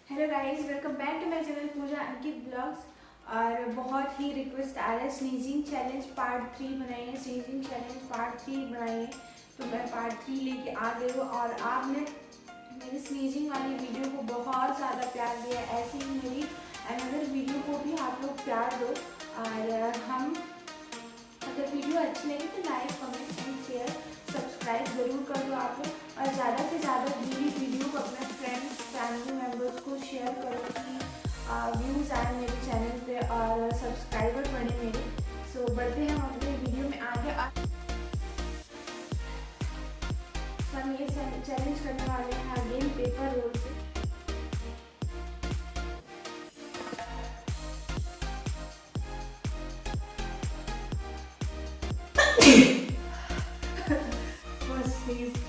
Hello guys, welcome back to my channel Pooja Ankit vlogs. और बहुत ही request आ रहा है स्नीजिंग चैलेंज पार्ट 3 बनाइए, स्नीजिंग चैलेंज पार्ट 3 बनाइए। तो मैं पार्ट 3 लेके आ गई हूँ और आपने मेरी स्नीजिंग वाली वीडियो को बहुत ज़्यादा प्यार दिया। ऐसे ही मेरी अनदर वीडियो को भी आप लोग प्यार दो। और हम अगर वीडियो अच्छी लगी तो like, comment and share, subscribe ज़रूर कर दो आप लोग। और ज़्यादा से ज़्यादा मेरी वीडियो को अपने फ्रेंड्स, फैमिली मेम्बर्स को शेयर करो कि व्यूज़ आए मेरे चैनल पे और सब्सक्राइबर बढ़े मेरे। सो बढ़ते हैं हम अपने वीडियो में आगे। हम ये चैलेंज करने वाले हैं अगेन पेपर रोल से। बस प्लीज़।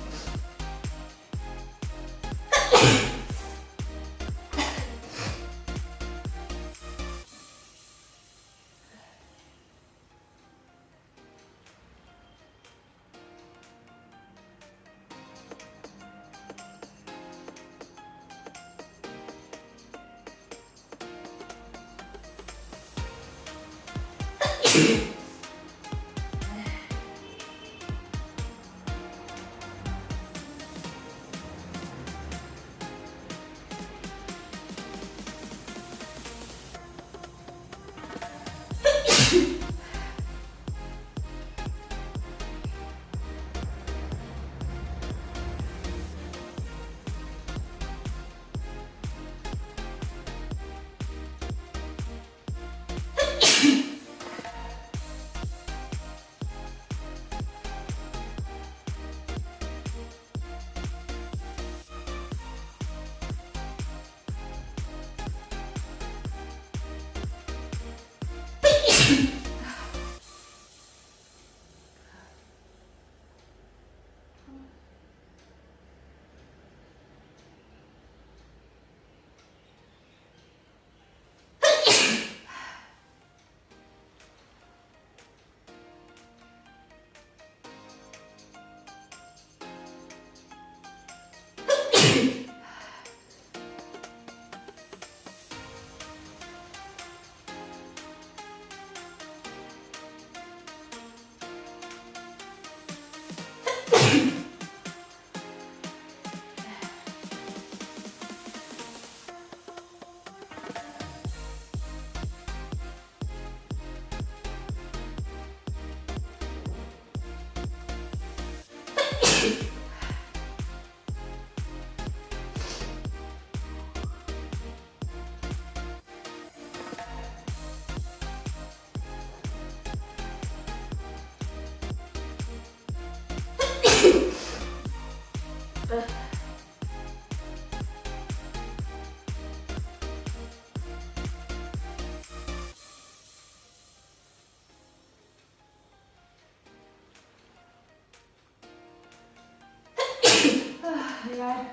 यार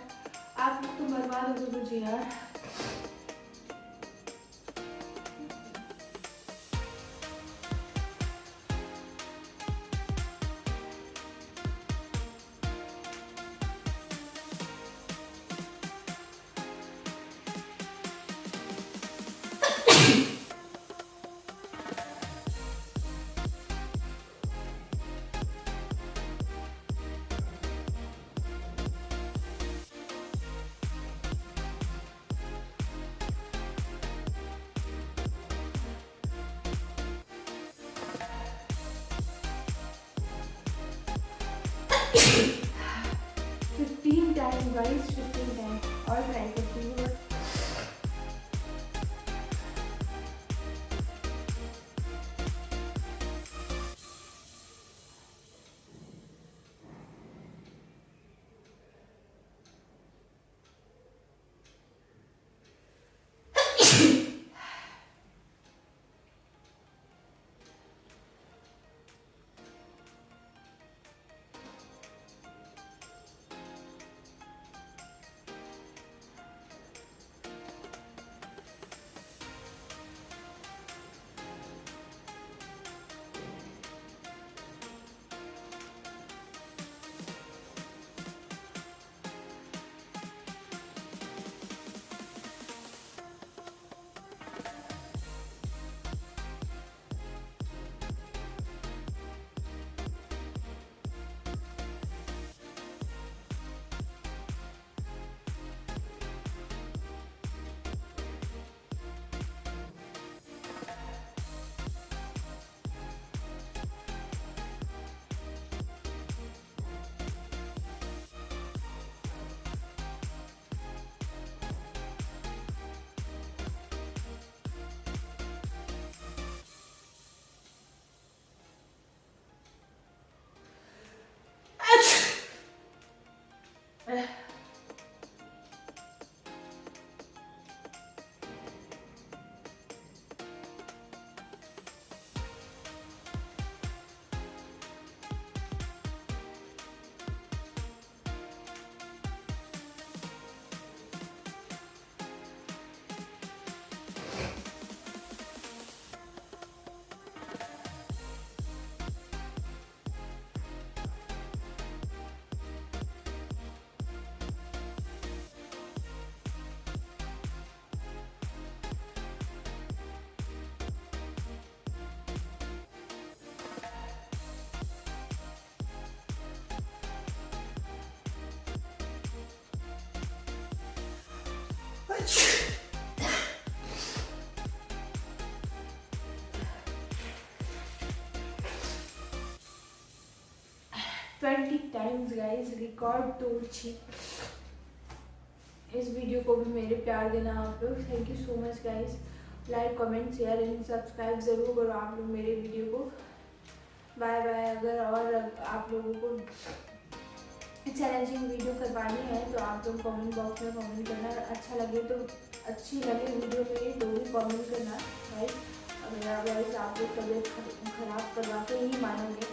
आप तो बर्बाद हो गए मुझे यार। फिफ्टीन टाइम गाइस, 15 टाइम और ट्राई करती हूँ। ट्वेंटी टाइम्स गाइस, रिकॉर्ड तोड़ छी। इस वीडियो को भी मेरे प्यार देना आप लोग। Thank you so much guys. Like comment share and subscribe ज़रूर करो आप लोग मेरे वीडियो को। Bye bye. अगर और आप लोगों को चैलेंजिंग वीडियो करवानी है तो आप लोग कमेंट बॉक्स में कमेंट करना। अच्छी लगे वीडियो मेरी तो भी कमेंट करना गाइस। अगर आप लोग तबीयत खराब करवा के नहीं मानोगे,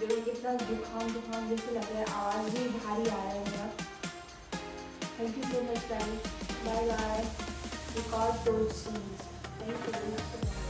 देखो कितना जुकाम जैसे लग रहा है, आवाज़ भी भारी आ रहा है मेरा। Thank you so much guys. Bye bye. Record दोस्त। Thank you.